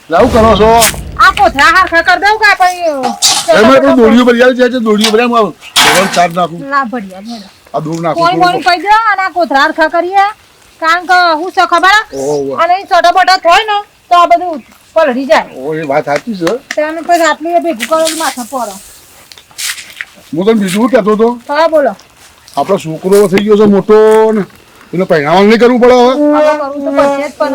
લાવ કરો છો આ કોથળા હારખા કરી દઉં કે પછી એમાં તો દોડીઓ પર જાય છે દોડીઓ પર આવું ચાર નાખું ના ભડિયા મેડમ આ દૂર નાખું કોઈ કોઈ કહી દો અને આ કોથળા હારખા કરીએ કારણ કે હું છે ખબર અને એ છોટા બોટા હોય ને તો આ બધું પલળી જાય ઓ એ વાત સાચી છે તેને પછી આટલી ભેગું કરો માથા પડો હું તને બીજું કહેતો હતો હા બોલો આપણો છોકરો થઈ ગયો છે મોટો ને એને પહેણાવાનું નહીં કરવું પડે હવે હવે કરું તો પછી જ પણ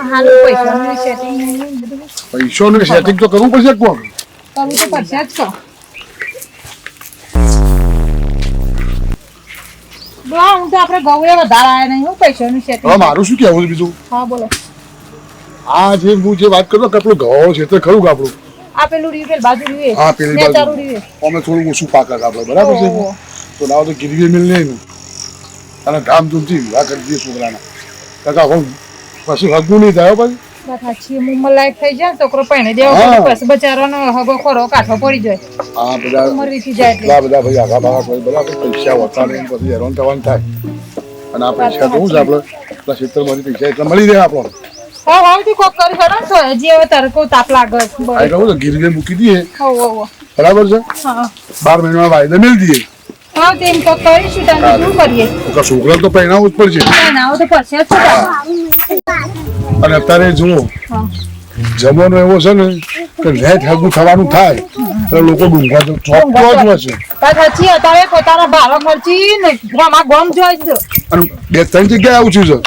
હાલ પૈસાનું સેટિંગ બધું પૈસાનું સેટિંગ તો કરવું પડશે કોણ કરવું તો પડશે જ કહો હું તો આપણે ગૌએ વધારે આવ્યા નહીં હું પૈસાનું સેટિંગ હવે મારું શું કહેવું છે બીજું હા બોલો આ જે હું જે વાત કરતો કે આપણું ઘઉં છે તે ખરું કે આપણું આ પેલું રીવે બાજુ રીવે હા પેલી ને ચારું બાજુ રીવે અમે થોડું ઓછું પાક આપણે બરાબર છે ઓહો. તો લાવો તો ગીરવી મિલ નહીં અને ધામધૂમથી વિવાહ કરી દઈએ છોકરાના કાકા હું પછી હગું નહીં થાય પછી વાત સાચી ઉંમર લાયક થઈ જાય ને છોકરો પહેણે દેવો હા. પડે, પછી બચારાનો હગો ખોરો કાઠો પડી જાય આ બધા ઉંમર વીતી જાય એટલે એટલા બધા ભાઈ આગા ભાગા કોઈ બરાબર પૈસા હોતા નહીં પછી હેરાન થવાનું થાય અને આ પૈસા તો શું છે આપણે આપણા ક્ષેત્રમાંથી પૈસા એટલા મળી રહે આપણો હા હા તું કોક કરી ખરો ને તો હજી હવે તારે કોઈ તાપ લાગે આ કહું તો ગીરવી મૂકી દઈએ હો હો હો બરાબર છે હા 12 મહિનામાં વાયદા મેળ દઈએ હા તેમ કોક કરીશું તમે શું કરીએ તો છોકરા તો પહેણાવું જ પડશે નાવો તો પડશે જ શું અને અત્યારે જુઓ હા જમાનો એવો છે ને કે લેટ હગું થવાનું થાય તો લોકો ડુંગા તો ચોખ્ખો જ હોય છે વાત સાચી અત્યારે પોતાના ભાડો ખર્ચી ને ગામમાં ગમ જોઈ છે અને 2-3 જગ્યાએ આવું છું છે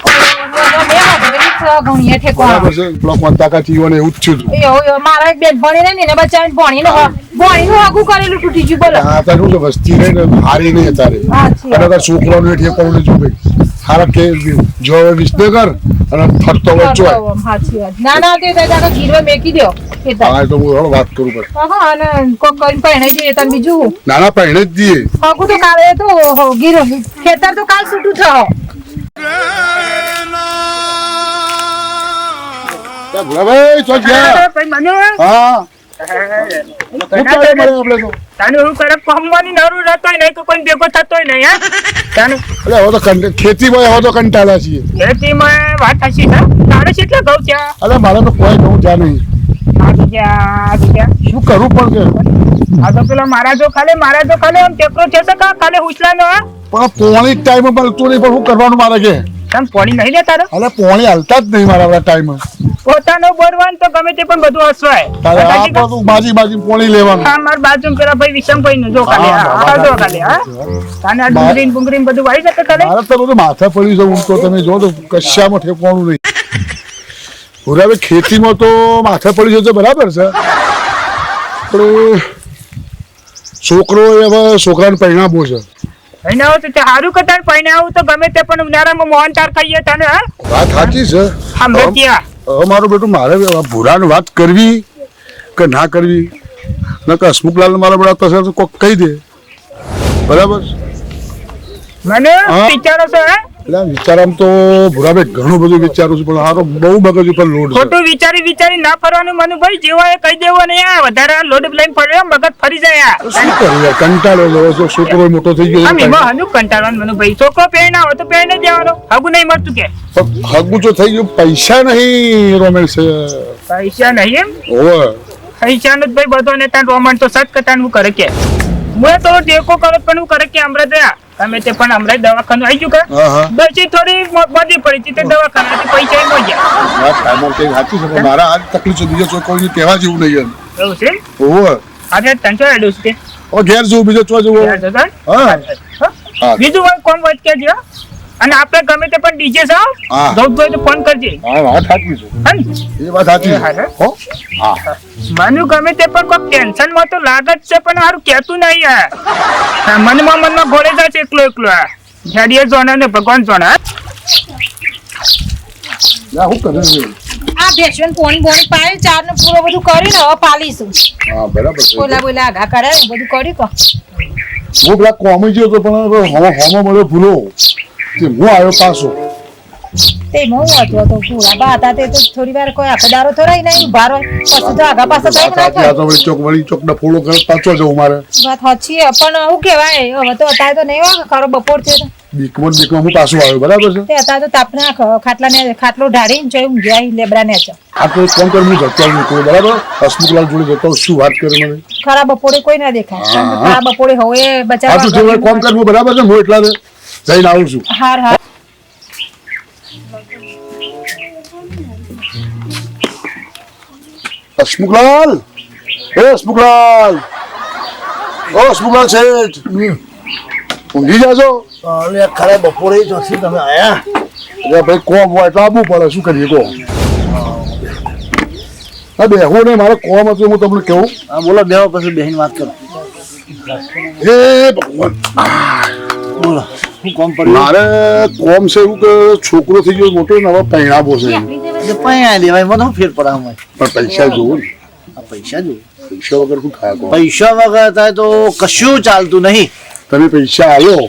ઘણીએ ઠેકવા બરાબર છે બ્લોક માં તાકાત જીવન એવું જ છે એવું મારા એક બેન ભણી ને એને બચાવીને ભણીનું આગું કરેલું તૂટી ગયું બોલો આ તારું છે વસ્તી રહી ને હારી નહીં અત્યારે સાચી અને તારા છોકરાને ઠેકાણું નહીં જો ભાઈ હારા કે જો હવે વિસનગર અને ફરતો વચ્ચો સાચી વાત ના ના તે દાદા ગીરવે મેકી દો હા તો હું વાત કરું પડે હા અને કોક કરીને પહેણાઈ દઈએ તમે બીજું નાના પહેણે જ દઈએ આગું તો કાલે તો ગીર ખેતર તો કાલ છૂટું થાવ ભોલાભાઈ ચો ગયા હા ખેતીમાં હવે તો કંટાળા છીએ અરે મારે તો કોઈ ઘઉં ત્યાં નહીં શું કરવું પણ મારા જો ખાલે આમ ટેપરો છે ખાલે ઉછલાનો પણ પોણી ટાઈમ મળતું નહીં પણ શું કરવાનું મારે કે તમ પોણી નહીં લેતા રો અરે પોણી હાલતા જ નહીં મારા ટાઈમ પોતાનો બોરવાન તો ગમે તે પણ બધું હસવાય તારે આ બધું બાજી પોણી લેવાનું હા માર બાજુ પેલા ભાઈ વિષમભાઈ નું જો ખાલે હા જો ખાલે હા તાને આ ડુંગળી બુંગળી બધું વાઈ જશે ખાલે મારે તો બધું માથા પડી છે હું તો તમે જો તો કશામાં ઠેકવાનું નહીં પૂરા ખેતીમાં તો માથા પડી જશે બરાબર છે પણ છોકરો હવે છોકરાને પરિણામો છે એને આવો તો સારું કટાર પૈને આવું તો ગમે તે પણ ઉનાળામાં મોહન તાર ખાઈએ તને હા વાત સાચી છે હા મેતિયા હવે મારું બેટું મારે ભૂરાની વાત કરવી કે ના કરવી નકર હસમુખલાલ મારા બેટા તસર તો કોક કહી દે બરાબર મને હા. વિચારો છો હે એટલે વિચારામ તો ભૂરાભાઈ ઘણું બધું વિચારું છું પણ હારો બહુ મગજ ઉપર લોડ છે ખોટું વિચારી ના ફરવાનું મનુ ભાઈ જેવો એ કહી દેવો ને આ વધારે લોડ લઈને ફર્યો મગજ ફરી જાય આ શું કરું યાર કંટાળો જવો છો છોકરો મોટો થઈ ગયો આમ છે એમાં હનુ કંટાળવાનું મનુ ભાઈ છોકરો પહેરના હોય તો પહેરને દેવાનો હગું નહીં મળતું કે પણ હગું જો થઈ ગયું પૈસા નહીં રોમેન્સ છે પૈસા નહીં એમ ઓવે પૈસાનું જ ભાઈ બધો ને તાન રોમન તો સત કટાન હું કરે કે હું તો ટેકો કરો પણ હું કરે કે હમણાં દયા તમે તે પણ હમણાં દવાખાનું આવી ગયું કે હા હા પછી થોડી બધી પડી હતી તે દવાખાનાથી પૈસા મળી ગયા વાત ટાઈમ કઈ સાચી છે પણ મારા આજ તકલીફ છે બીજો કોઈ કહેવા જેવું નહીં એવું છે ઓવે આજે તંચો એડું છે હવે ઘેર જવું બીજો ચો જવું હા. હા. બીજું હોય કોમ વાત કે જો અને આપણે ગમે તે પણ ડીજે હા. સાહેબ ગૌતભાઈ તો ફોન કરજે હા વાત સાચી છે હન? એ વાત સાચી એ હા, છે હા. હો હા મને ગમે તે પણ કોઈ ટેન્શન માં તો લાગે જ છે પણ સારું કહેતું નહીં યાર મનમાં ઘોડે જાય છે એકલો જાડીએ જોના ને ભગવાન જોના યા હું કરે છે આ ભેસણ પોણી બોણી પાય ચાર ને પૂરો બધું કરીને હવે પાલીશું હા બરાબર છે બોલા આગા કરે બધું કરી કો હું પેલા કોમી ગયો તો પણ હોમો મળ્યો ભૂલો તે હું આવ્યો પાછો તે હું હતો તો પૂરા બા હતા તે તો થોડી વાર કોઈ આખદારો તો રહી નહીં ઉભા રહે પછી તો આગા પાછા કઈ ના સાચી આ તો વળી ચોક ના ફોડો કરે પાછો જવું મારે વાત સાચી પણ હું કહેવાય હવે તો અત્યારે તો નહીં હોય ખરો બપોર છે તો બીકમાં હું પાછું આવ્યો બરાબર છે. તે અત્યારે તો તાપના ખાટલો ઢાળીને જોઈ ઊંઘ્યા લેબડા ને છે. આ તો એક કામ કર હું જતો આવું કોઈ બરાબર હસમુખલાલ જોડે જતો આવું. શું વાત કરે મને ખરા બપોરે કોઈ ના દેખાય. કારણ કે ખરા બપોરે હવે આ તો જે બચાવ કામ કરવું બરાબર છે. હું એટલા જઈને આવું છું. હાર હાર હસમુખલાલ હસમુખલાલ હસમુખલાલ શેઠ ઊંઘી જાજો. અરે ખરા બપોરે જોશી તમે આયા. અરે ભાઈ કોમ હોય તો આવવું પડે. શું કરીએ કહો. હા બેહો ને મારે કોમ હતું હું તમને કહું. હા બોલો બેહો પછી બેહીને વાત કરો. હે ભગવાન બોલો શું કોમ પડ્યું? મારે કોમ છે એવું કે છોકરો થઈ ગયો મોટો ને હવે પહેણાવો છે. એટલે પૈયા લેવાય મને શું ફેર પડે આમાં? પણ પૈસા જોવું ને. આ પૈસા જો પૈસા વગર શું થાય કહો. પૈસા વગર થાય તો કશું ચાલતું નહીં. તમે પૈસા આવ્યો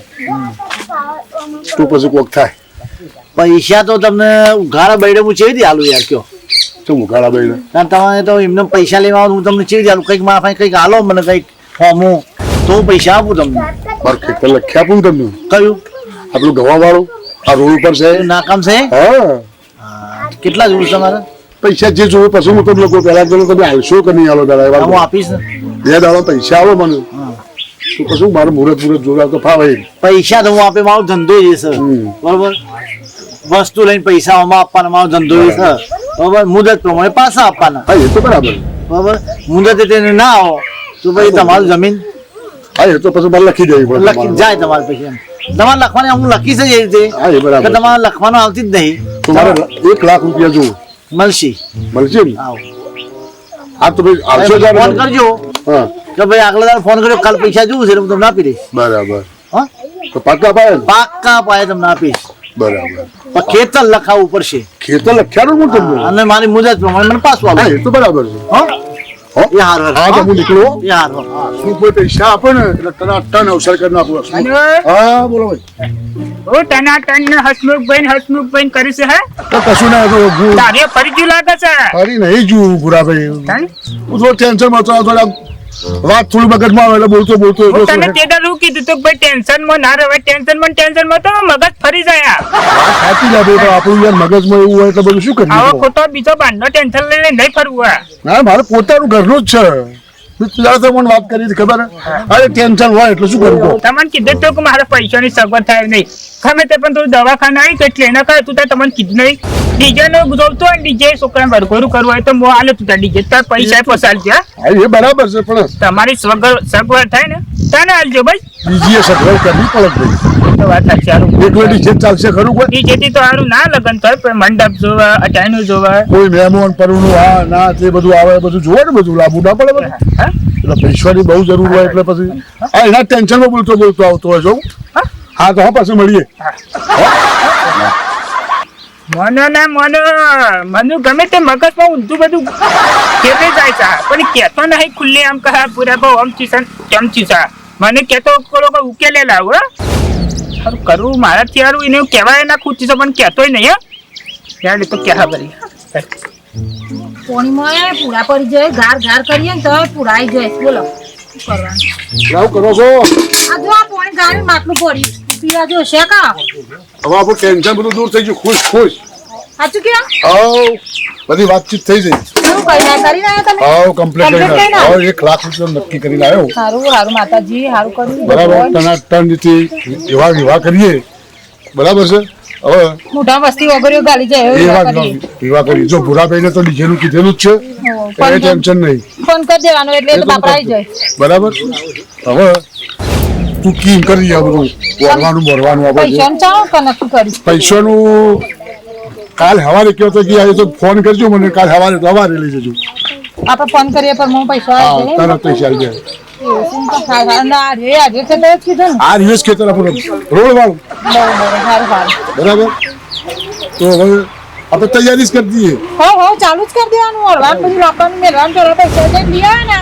તો પછી કોક થાય. પૈસા તો તમને ઉઘાડા બૈડે હું ચેવી રીતે આલું યાર કયો? શું ઉઘાડા ભાઈ ના તમારે તો એમને પૈસા લેવા હું તમને ચેવી રીતે આલું? કંઈક માફા કંઈક આલો મને કંઈક ફોર્મું તો હું પૈસા આપું તમને. મારે ખેતર લખ્યા આપું તમને. કયું આપણું ગવા વાળું આ રોડ ઉપર છે. નાકામ છે? હા કેટલા જોવું તમારે? પૈસા જે જોવે પછી હું તમને કહું. પહેલા તો તમે આવશો કે નહીં આલો હા, હું દાડા આપીશ ને. 2 દાડા પૈસા આવો મને તો પછી મારે મુહૂર્ત જોડા તો ફાવે. પૈસા તો હું આપે મારો ધંધો જ છે બરોબર. વસ્તુ લઈને પૈસા આમાં આપવાના મારો ધંધો જ છે બરોબર. મુદત પ્રમાણે પાછા આપવાના હા એ તો બરાબર. બરોબર. મુદતે તેને ના આવો તો પછી તમારું જમીન હા એ તો પછી મારે લખી દેવી પડે લખી જાય તમારે પછી એમ. તમારે લખવાની હું લખીશ જ એ રીતે હા એ બરાબર. કે તમારે લખવાનું આવતી જ નહીં. તો મારે 1 લાખ રૂપિયા જોવું મળશે. મળશે ને. આવો હા તો ભાઈ આવશો ફોન ત્યારે. કરજો હા કે ભાઈ આગલા દાડે ફોન કર્યો કાલ પૈસા જોવું છે એટલે હું તમને આપી દઈશ. બરાબર. હા તો પાકા પાડે ને? પાક્કા પાયે તમને આપીશ. બરાબર. પણ ખેતર લખાવવું પડશે ખેતર લખ્યાનું હું તમને. અને મારી મુદત પ્રમાણે મને પાછું હા આપો. એ તો બરાબર છે. હા હો? એ હારું હા તો હું નીકળો. એ હારું. શું કોઈ પૈસા આપે ને એટલે તને અટ્ટાને અવસર કરી નાખું. અને હા બોલો ભાઈ. ઓ ટનાટન ને હસમુખભાઈ કરી છે હે તો કશું ના તો હું તારે ફરી ગયું લાગે છે. ફરી નહીં જોવું ભૂરાભાઈ. તને હું થોડો ટેન્શનમાં હતો. થોડા વાત થોડી મગજમાં આવે એટલે બોલતો હું તને વાત તે દાડું કીધું તું કે ભાઈ ટેન્શનમાં ના રહે. ટેન્શનમાં તો મગજ ફરી જાય. સાચી જાય તો આપણું યાર મગજમાં એવું હોય એટલે બધું શું આવો કરીએ. ખોટો બીજો બાંધનો ટેન્શન લઈને નહીં ફરવું હે. ના મારે પોતાનું ઘરનું જ છે. ત્યારે તો મને વાત કરી હતી ખબર હે? અરે ટેન્શન હોય એટલે શું કરવું. તમને કીધું તો કે મારે પૈસાની સગવડ થાય નહીં. ગમે તે પણ તું દવાખાને આવી તો એટલે એના કરે તું તાર તમને કીધું નહીં. ડીજે નો જોવતો હોય ડીજે છોકરાને વરઘોડું કરવું હોય તો હું આલે તું તાર ડીજે તાર પૈસા પસારજે. હા એ બરાબર છે પણ તમારી સગવડ થાય ને તને હાલજો ભાઈ. બીજી સગવડ કરવી પડે ભાઈ. તો વાત સાચી. સારું એકલો ડીજે ચાલશે ખરું કોઈ? ડીજેથી તો સારું ના લગન થાય પણ મંડપ જોવે અટાણું જોવે. કોઈ મહેમાન પરનું આ ના તે બધું આવે બધું જોવે ને બધું લાવવું ના પડે બધું. હા? એટલે પૈસાની બહુ જરૂર હોય એટલે પછી હા એના ટેન્શનમાં બોલતો આવતો હોય છો. હા તો હા પાછું મળીએ. મને ગમે તે મગજમાં ઊંધું બધું કેવે જાય છે પણ કેતો નહીં ખુલ્લે આમ કહે પૂરા બહુ આમ ચીસન કેમ ચીસા મને કેતો કરો કે ઉકેલે લાવ. સારું કરવું મારાથી સારું એને કહેવાય ના ખુદ ચીસો પણ કહેતોય નહીં. યાર તો ક્યાં ભરી પોણીમાં પૂરા પડી જાય ગાર કરીએ ને તો પૂરાઈ જાય. બોલો શું કરવાનું? આવું કરો છો આ જો આ પોણી ગાડી માટલું પડ્યું પીવા જો છે કા. હવે આપણું ટેન્શન બધું દૂર થઈ ગયું. ખુશ. સાચું કે બધી વાતચીત થઈ જઈ. શું કરી રહ્યા તમે? કમ્પ્લીટ Complete કરી કરીને? 1 લાખ રૂપિયા નક્કી કરીને આવ્યો. સારું માતાજી સારું કર્યું. બરાબર ટનાટન રીતે એવા કરીએ બરાબર છે. હવે મોટા વસ્તી વગર ગાલી જાય એવા કરી જો ભૂરાભાઈ ને તો ડીજેનું કીધેલું જ છે. એ ટેન્શન નહીં. ફોન કરી દેવાનો એટલે તો બાપરા આવી જાય. બરાબર. હવે તું કી કરી આ બધું ભરવાનું આપણે પૈસા ચાલો કે નક્કી કરી. પૈસાનું કાલ હવારે કયો તો કે આજે તો ફોન કરજો મને. કાલ હવારે લઈ જજો. આપણે ફોન કરીએ પણ હું પૈસા આવી જાય. તરત પૈસા આવી જાય. આજે તો કીધું ને. આ રિવેશ ખેતર આપણું રોડ વાળું સારું. બરાબર. તો હવે આપણે તૈયારી જ કરી દઈએ. હો ચાલુ જ કરી દેવાનું. હળવાનું બધું લાવવાનું મેળવાનું ચાલો પૈસા જઈને લઈ આવે ને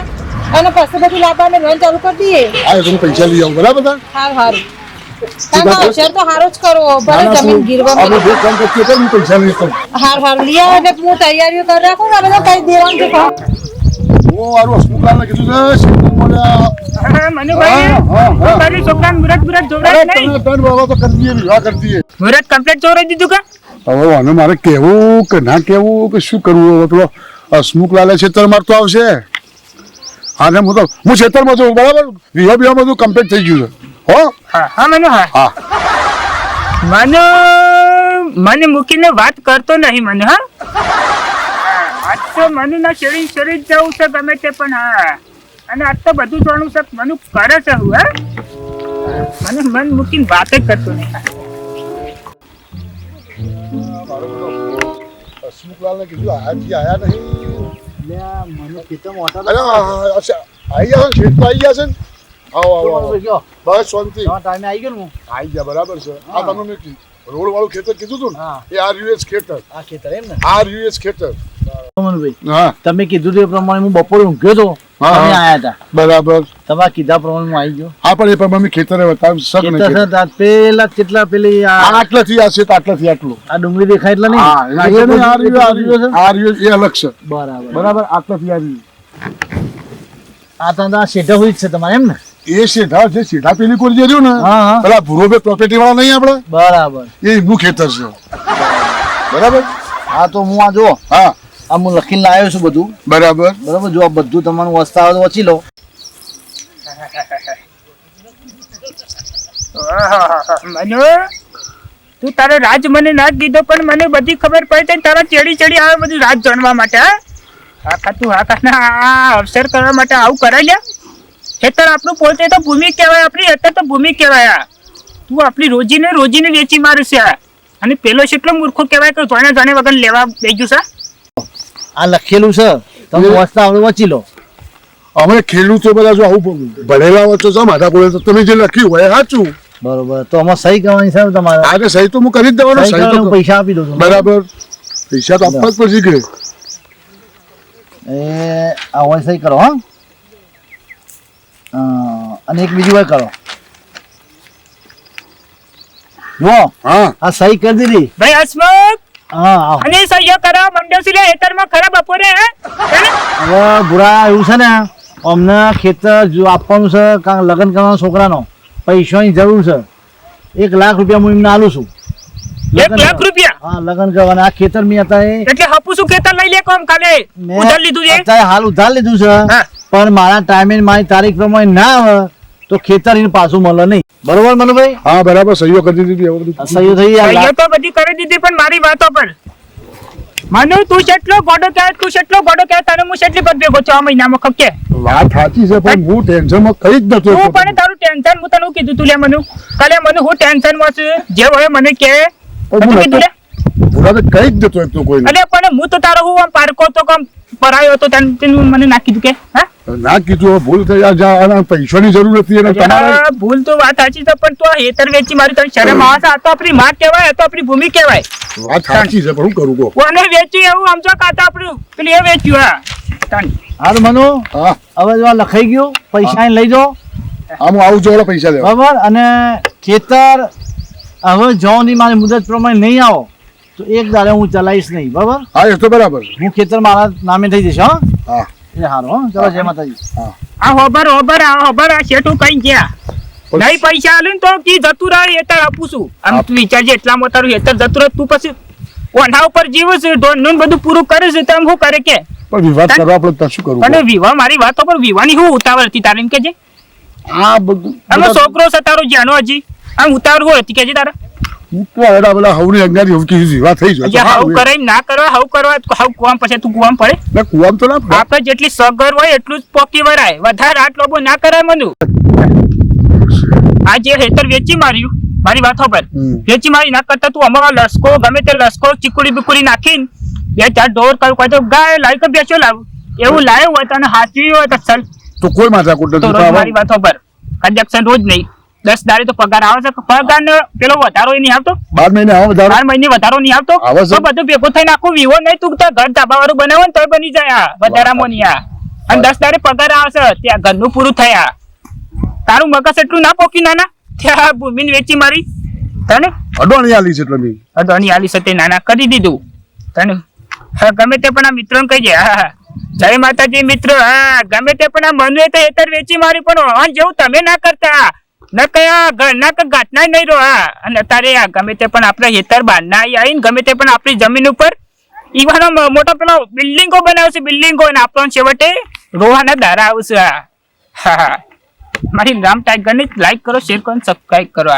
અને પછી બધું લાવવા મેળવાનું ચાલુ કરી દઈએ. આ તમે પૈસા લઈ આવો બરાબર. સારું. અક્ષર તો સારો જ કરો. ભલે જમીન ગીરવા આપણે જે કામ કરતી હોય હું પૈસા લઈ આવું. હારું લઈ આવે એટલે હું તૈયારીઓ કરી રાખું ને બધા કઈ દેવાનું છે. હું મારું હસમુખલાલને કીધું છે શેઠને મને મનુભાઈ હા. મારી છોકરાને મુરત જોવડાય નહીં. ત્રણ બાબા તો કરી દઈએ, વિવાહ કરી દઈએ. મુરત કમ્પ્લીટ જોવડાવી દીધું કે હવે આને મારે કેવું કે ના કેવું કે શું કરવું? હવે પેલો હસમુખલાલે ખેતર મારતો આવશે. હા ને હું ખેતરમાં છું, બરાબર. વિવાહ બીવા બધું કમ્પ્લીટ થઈ ગયું છે. હો હા મનુ હા મનુ મને મૂકીને વાત કરતો નહીં મનુ. આજ તો મનુ ના શરીર જવું છે ગમે તે, પણ હા અને આજ તો બધું જોવાનું છે મનુ કરે છે હું. મને મન મૂકીને વાત જ કરતો નહીં. હસમુખલાલને કીધું આયા નહીં. મને ખેતરમાં હતા અરે અચ્છા, આવી ગયા છે, ખેત તો આવી ગયા છે ને. આવો આવો આવો. ગયો બસ શાંતિ. ટાઈમે આવી ગયો ને હું. આવી ગયા, બરાબર છે. આ તમને મેં રોડ વાળું ખેતર કીધું હતું ને, હા. એ RUS ખેતર. આ ખેતર એમ ને RUS ખેતર. મનુભાઈ હા તમે કીધું તે પ્રમાણે હું બપોરે ઊંઘ્યો તો હા, તમે હા. આયા હતા. બરાબર. તમારા કીધા પ્રમાણે હું આવી ગયો. હા પણ એ પણ મમ્મી ખેતરે બતાવ શક ખેતર નહીં. છે ત્યાં પેલા કેટલા પેલી આ આટલાથી આ છે તો આટલાથી આટલું. આ ડુંગળી દેખાય એટલે નહીં. હા એ નહીં, RUS એ અલગ છે. બરાબર બરાબર આટલાથી RUS. આ તો આ શેઠા હોય જ છે તમારે એમ ને. એ સીધા જે સીધા પેલી કોઈ જે રહ્યું ને, હા, હા. પેલા ભૂરો પ્રોપર્ટી વાળા નહીં આપણે, બરાબર એ એમનું ખેતર છે. બરાબર. આ તો હું આ જો હા આ હું લખીને લાવ્યો છું બધું. બરાબર. બરાબર જો આ બધું તમારું વસ્તા આવે તો વાંચી લો. મનુ તું તારો રાજ મને ના કીધો, પણ મને બધી ખબર પડી ને તારા ચડી આવે બધું રાજ જાણવા માટે. આ અવસર કરવા માટે આવું કરાય લ્યા. ખેતર આપણું પોતે તો ભૂમિ કહેવાય, આપણી ખેતર તો ભૂમિ કહેવાય. તું આપણી રોજીને વેચી મારશે. અને પેલો કેટલો મૂર્ખો કહેવાય કે જાણે વગર લેવા બેજ્યું છે. આ લખેલું છે તમે વસ્તા આવે વાંચી લો. અમે ખેડૂતો બધા જો આવું ભણેલા હોય તો માથા પડે તો તમે જે લખ્યું હોય એ સાચું. બરોબર તો આમાં સહી કરવાની છે તમારે. આજે સહી તો હું કરી જ દેવાનો. સહી સહી કરવાનું તો પૈસા આપી દો તમે. બરાબર. પૈસા તો આપવા જ પડશે કે. એ આ હોય સહી કરો. હા અને એક બીજી વાર કરો. જો હા આ સહી કરી દીધી. ભાઈ હસમુખ હા આવો. અને સહ્યો કરવા મંડ્યો છે ખેતરમાં ખરા બપોરે. હવે બુરા એવું છે ને અમને ખેતર જો આપવાનું છે કારણ લગ્ન કરવાનો છોકરાનો પૈસાની જરૂર છે. 1 લાખ રૂપિયા હું એમને આલું છું. 1 લાખ રૂપિયા હા લગ્ન કરવાના. આ ખેતર મેં હતા એ એટલે હપુસું ખેતર લઈ લે કોમ કાલે મેં ઉધાર લીધું છે. અત્યારે હાલ ઉધાર લીધું છે. હા. પણ મારા ટાઈમે મારી તારીખ પ્રમાણે ના આવે તો ખેતર એને પાછું મળે નહીં. બરોબર મનુભાઈ. હા બરાબર. સહીઓ કરી દીધી. હવે બધું સહી થઈ ગયા. સહીઓ તો બધી કરી દીધી, પણ મારી વાતો પર મનુ તું કેટલો ગોડો કહેવાય તને હું કેટલી પર ભેગો છું આ મહિનામાં ખપકે. વાત સાચી છે પણ હું ટેન્શનમાં કઈ જ નતો. તું પણ તારું ટેન્શન હું તને કીધું તું લે મનુ કાલે મનુ હું ટેન્શન માં છું જે હોય મને કે પણ હું કીધું લે. પૂરા તો કઈ જ નતો એમ તો કોઈ અલે પણ હું તો તારો હું આમ પારકો તો કમ પરાયો હતો તને મને ના કીધું કે હા ના કીધું. હવે ભૂલ થઈ આ પૈસાની જરૂર હતી અને તમારે ભૂલ તો વાત સાચી છે, પણ તું આ હેતર વેચી મારી તને શરમ આવે છે? આ તો આપણી માં કહેવાય, આ તો આપણી ભૂમિ કહેવાય. વાત સાચી છે પણ હું કરું કહો. કોને વેચ્યું એવું સમજો કાતા આપણું પેલી એ વેચ્યું. હા હાલ મનુ હા હવે જો આ લખાઈ ગયું પૈસા એને લઈ જાઓ. આમ હું આવું જોડે પૈસા લેવા. બરાબર. અને ખેતર હવે જો ની મારી મુદત પ્રમાણે નહીં આવો તો એક દાડે હું ચલાવીશ નહીં. બરાબર. હા એ તો બરાબર. હું ખેતર મારા નામે થઈ જશે. હા હા એ સારું. હા ચલો જય માતાજી. આ હોબર આ શેઠું કઈ ગયા નહીં પૈસા આલું ને તો કી જતું રહે હેતર આપું છું. આમ તું વિચારજે એટલામાં તારું હેતર જતું રહે તું પછી ઓઢા ઉપર જીવે છે ઢોરનું બધું પૂરું કરે છે તો હું કરે કે પણ વિવાદ કરવા આપણે તો શું કરવું? અને વિવાહ મારી વાતો પર વિવાની હું ઉતાવળ હતી તારે એમ કે છે આ બધું આનો છોકરો છે તારો જ્યાંનો હજી આમ ઉતાવળ હું હતી કે છે તારા હું તો એડા પેલા હવની અંગારી હવકી વિવાદ થઈ હજી જાય. હાવ કરે એમ ના કરવા હાવ કુવામ પછી તું કુવામ પડે. ના કુવામ તો ના પડે. આપણે જેટલી સગર હોય એટલું જ પોકી વરાય, વધારે આટલો બહુ ના કરાય મનુ. આ જે હેતર વેચી માર્યું મારી વાતો પર વેચી મારી ના કરતા તું અમારા લસકો ગમે તે લસકો ચીકુડી બિકુડી નાખીને 2-4 ઢોર કોઈ તો ગાય લાવી કે બેસો લાવ એવું લાવ્યું હોય તો અને હાચવી હોય તો ચાલ તો કોઈ માથાકૂટ તો રોજ મારી વાતો પર કન્જક્શન રોજ નહીં 10 દાડે તો પગાર આવે છે. પગાર ને પેલો વધારો નહીં આવતો 12 મહિને આવો વધારો. 12 મહિને વધારો નહીં આવતો આવે છે. તો બધું ભેગું થઈને આખું વિવો નહીં તું તો ઘર ધાબા વાળું બનાવે ને તોય બની જાય આ વધારામાં નહીં આ. અને 10 દાડે પગાર આવશે ત્યાં ઘરનું પૂરું થયા. તારું મગજ એટલું ના પોકી નાના ત્યાં ભૂમિને વેચી મારી તને અડવાણી આલી છે એટલે મેં. અડવાની આલી સતે નાના કરી દીધું તને. હા ગમે તે પણ આ મિત્રોને કહી જાય. હા જય માતાજી મિત્રો. હા ગમે તે પણ આ મનવે તો હેતર વેચી મારી પણ હા જેવું તમે ના કરતા ન કયા ઘરના કે ઘાટના નહીં રહો. હા અને તારે આ ગમે તે પણ આપણે હેતર બહારના આવીને ગમે તે પણ આપણી જમીન ઉપર ઈવાનો મોટો પેલો બિલ્ડિંગો બનાવશે બિલ્ડિંગો અને આપણો છેવટે રોવાના દારા આવશે. હા હા મારી રામ ટાઈગર ને લાઈક કરો શેર કરો સબસ્ક્રાઈબ કરો.